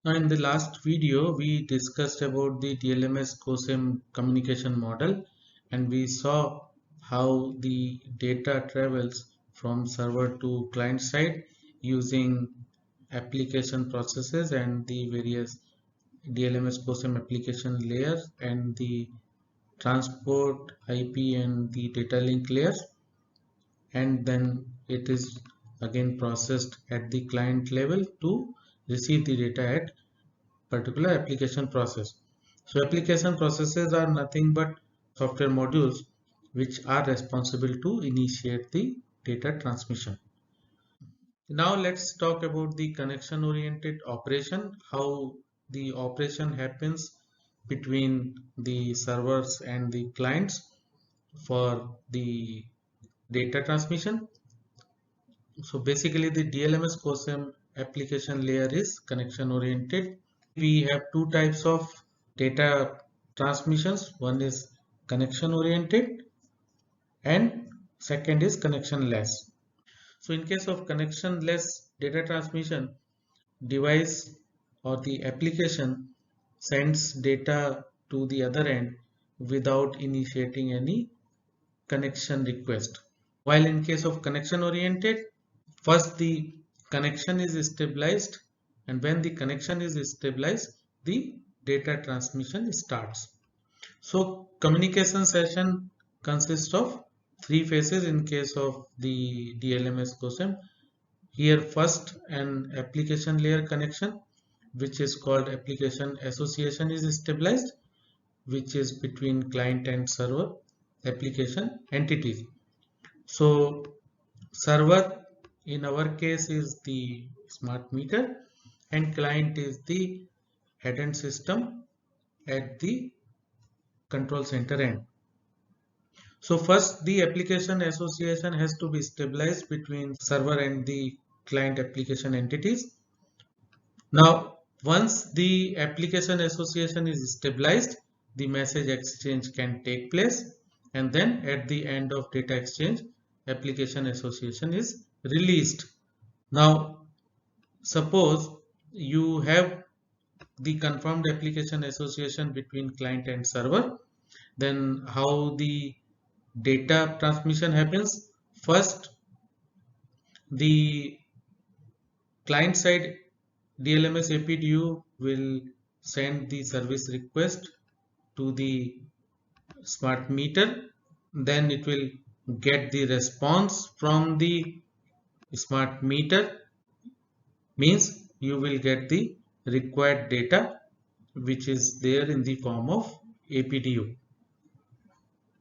Now, in the last video, we discussed about the DLMS COSAM communication model, and we saw how the data travels from server to client side using application processes and the various DLMS COSAM application layers and the transport IP and the data link layers, and then it is again processed at the client level to receive the data at particular application process. So application processes are nothing but software modules which are responsible to initiate the data transmission. Now let's talk about the connection oriented operation, how the operation happens between the servers and the clients for the data transmission. So basically the DLMS COSAM application layer is connection oriented. We have two types of data transmissions. One is connection oriented and second is connectionless. So in case of connectionless data transmission, device or the application sends data to the other end without initiating any connection request. While in case of connection oriented, first the connection is stabilized, and when the connection is stabilized, the data transmission starts. So communication session consists of three phases in case of the DLMS COSAM. Here first an application layer connection, which is called application association, is stabilized, which is between client and server application entities. So server in our case is the smart meter and client is the head end system at the control center end. So first the application association has to be stabilized between server and the client application entities. Now once the application association is stabilized, the message exchange can take place, and then at the end of data exchange, application association is released. Now suppose you have the confirmed application association between client and server, then how the data transmission happens? First, the client side DLMS APDU will send the service request to the smart meter, then it will get the response from the smart meter, means you will get the required data which is there in the form of APDU.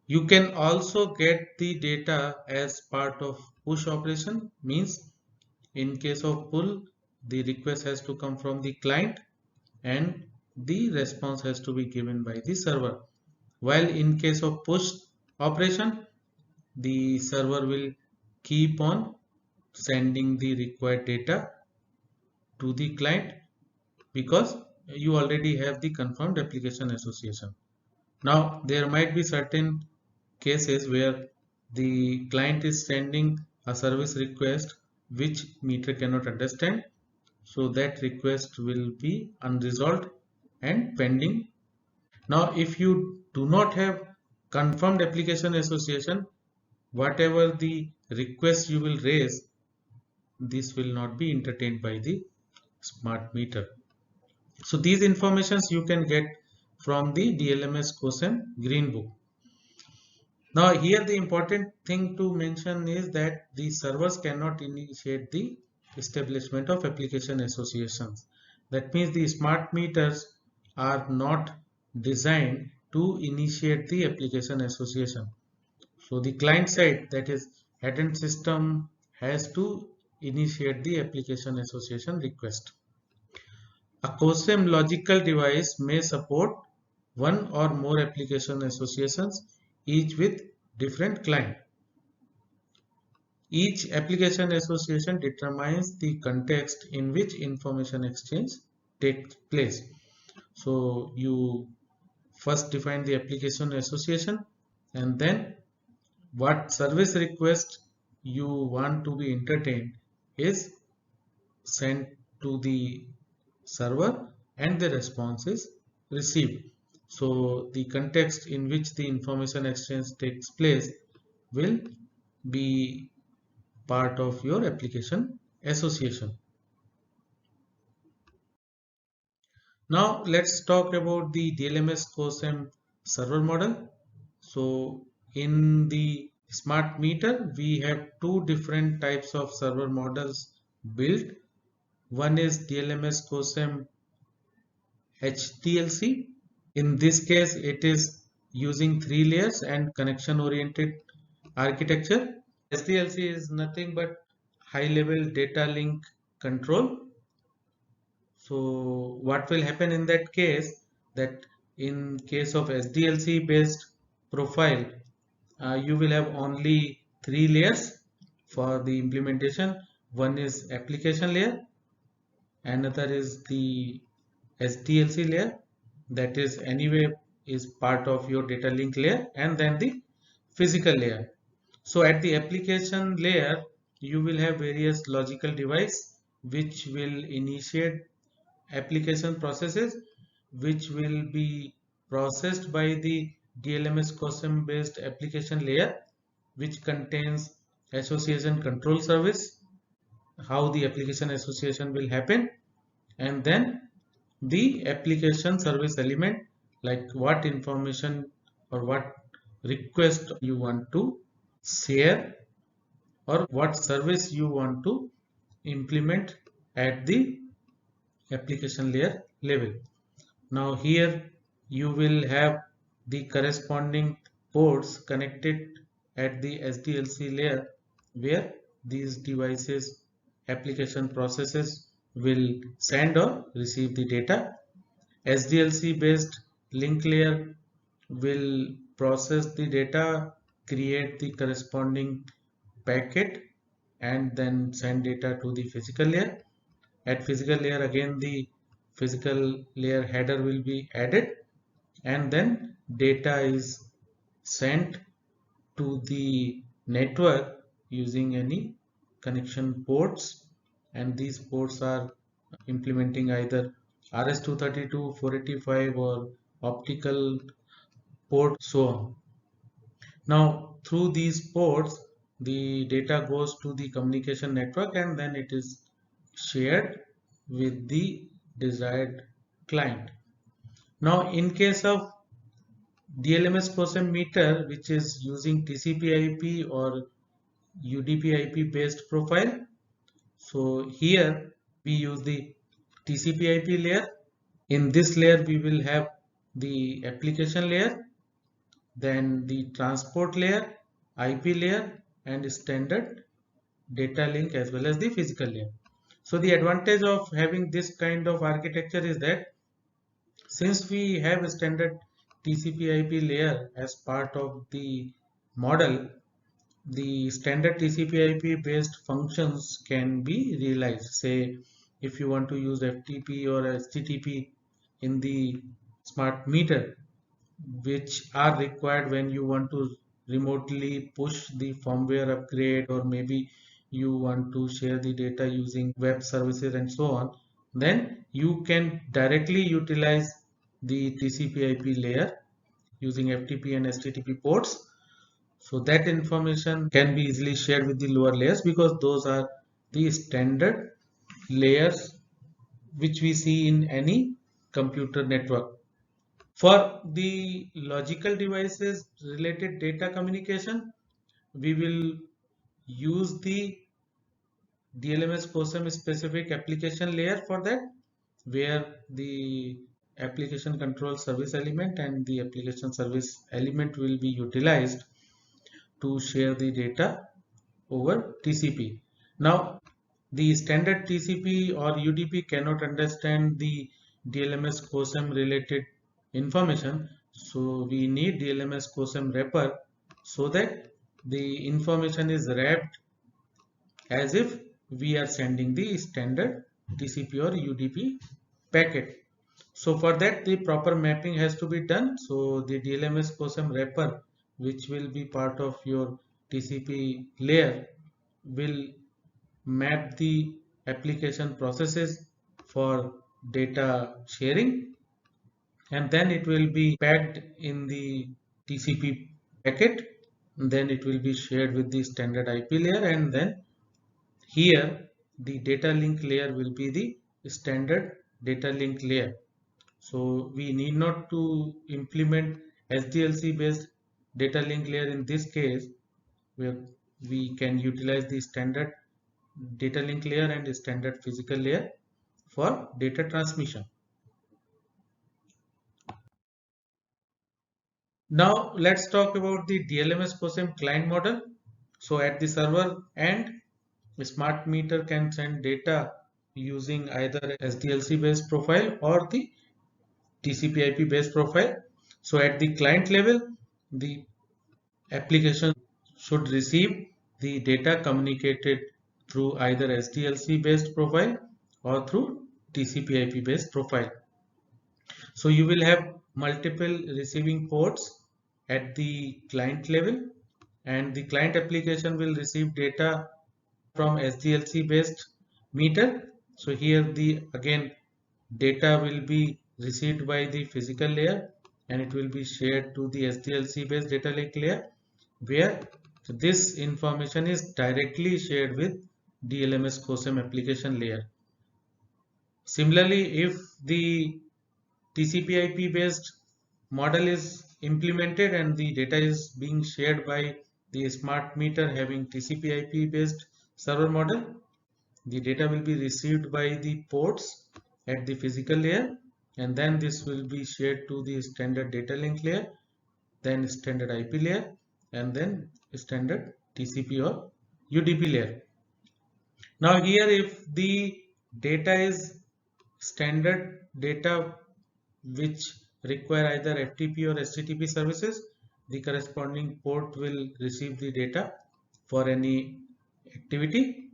You can also get the data as part of push operation, means in case of pull, the request has to come from the client and the response has to be given by the server. While in case of push operation, the server will keep on sending the required data to the client because you already have the confirmed application association. Now there might be certain cases where the client is sending a service request which meter cannot understand, so that request will be unresolved and pending. Now if you do not have confirmed application association, whatever the request you will raise, this will not be entertained by the smart meter. So these informations you can get from the DLMS COSAM Green Book. Now here the important thing to mention is that the servers cannot initiate the establishment of application associations. That means the smart meters are not designed to initiate the application association. So the client side, that is head end system, has to initiate the application association request. A COSAM logical device may support one or more application associations, each with different client. Each application association determines the context in which information exchange takes place. So you first define the application association, and then what service request you want to be entertained is sent to the server, and the response is received. So the context in which the information exchange takes place will be part of your application association. Now let's talk about the DLMS COSAM server model. So in the smart meter, we have two different types of server models built. One is DLMS COSAM HDLC. In this case, it is using 3 layers and connection oriented architecture. SDLC is nothing but high level data link control. So what will happen in that case, that in case of SDLC based profile, you will have only 3 layers for the implementation. One is application layer, another is the SDLC layer, that is anyway is part of your data link layer, and then the physical layer. So at the application layer, you will have various logical device which will initiate application processes, which will be processed by the DLMS COSAM based application layer, which contains association control service, how the application association will happen, and then the application service element, like what information or what request you want to share or what service you want to implement at the application layer level. Now here you will have the corresponding ports connected at the SDLC layer, where these devices application processes will send or receive the data. SDLC based link layer will process the data, create the corresponding packet, and then send data to the physical layer. At physical layer, again the physical layer header will be added, and then data is sent to the network using any connection ports, and these ports are implementing either RS-232, 485 or optical port, so on. Now through these ports, the data goes to the communication network and then it is shared with the desired client. Now in case of DLMS COSAM meter, which is using TCP/IP or UDP/IP based profile, so here we use the TCP/IP layer. In this layer we will have the application layer, then the transport layer, IP layer, and standard data link, as well as the physical layer. So the advantage of having this kind of architecture is that since we have a standard TCP/IP layer as part of the model, the standard TCP/IP based functions can be realized. Say if you want to use FTP or HTTP in the smart meter, which are required when you want to remotely push the firmware upgrade, or maybe you want to share the data using web services and so on, then you can directly utilize the TCP/IP layer using FTP and HTTP ports. So that information can be easily shared with the lower layers, because those are the standard layers which we see in any computer network. For the logical devices related data communication, we will use the DLMS COSAM specific application layer for that, where the application control service element and the application service element will be utilized to share the data over TCP. Now, the standard TCP or UDP cannot understand the DLMS COSAM related information, so we need DLMS COSAM wrapper, so that the information is wrapped as if we are sending the standard TCP or UDP packet. So for that the proper mapping has to be done. So the DLMS COSAM wrapper, which will be part of your TCP layer, will map the application processes for data sharing, and then it will be packed in the TCP packet. Then it will be shared with the standard IP layer, and then here the data link layer will be the standard data link layer. So we need not to implement SDLC based data link layer in this case, where we can utilize the standard data link layer and standard physical layer for data transmission. Now let's talk about the DLMS COSAM client model. So at the server end, a smart meter can send data using either SDLC based profile or the TCP/IP based profile. So at the client level, the application should receive the data communicated through either SDLC based profile or through TCP/IP based profile. So you will have multiple receiving ports at the client level, and the client application will receive data from SDLC based meter. So here the again data will be received by the physical layer and it will be shared to the SDLC based data link layer, where this information is directly shared with DLMS COSAM application layer. Similarly, if the TCP/IP based model is implemented and the data is being shared by the smart meter having TCP/IP based server model, the data will be received by the ports at the physical layer, and then this will be shared to the standard data link layer, then standard IP layer, and then standard TCP or UDP layer. Now here, if the data is standard data which require either FTP or HTTP services, the corresponding port will receive the data for any activity.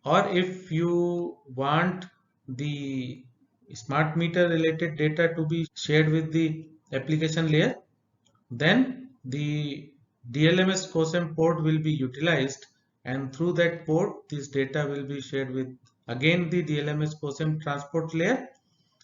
Or if you want the smart meter related data to be shared with the application layer, then the DLMS COSAM port will be utilized, and through that port this data will be shared with again the DLMS COSAM transport layer,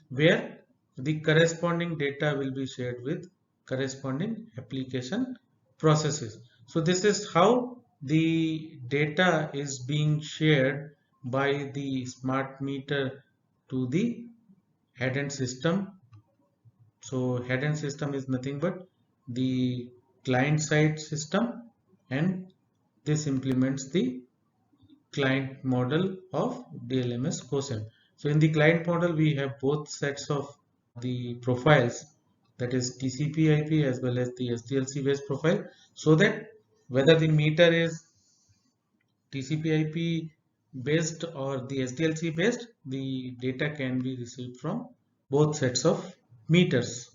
where the corresponding data will be shared with corresponding application processes. So this is how the data is being shared by the smart meter to the head end system. So head end system is nothing but the client side system, and this implements the client model of DLMS COSAM. So in the client model, we have both sets of the profiles, that is TCP/IP as well as the SDLC based profile, so that whether the meter is TCP/IP based or the SDLC based, the data can be received from both sets of meters.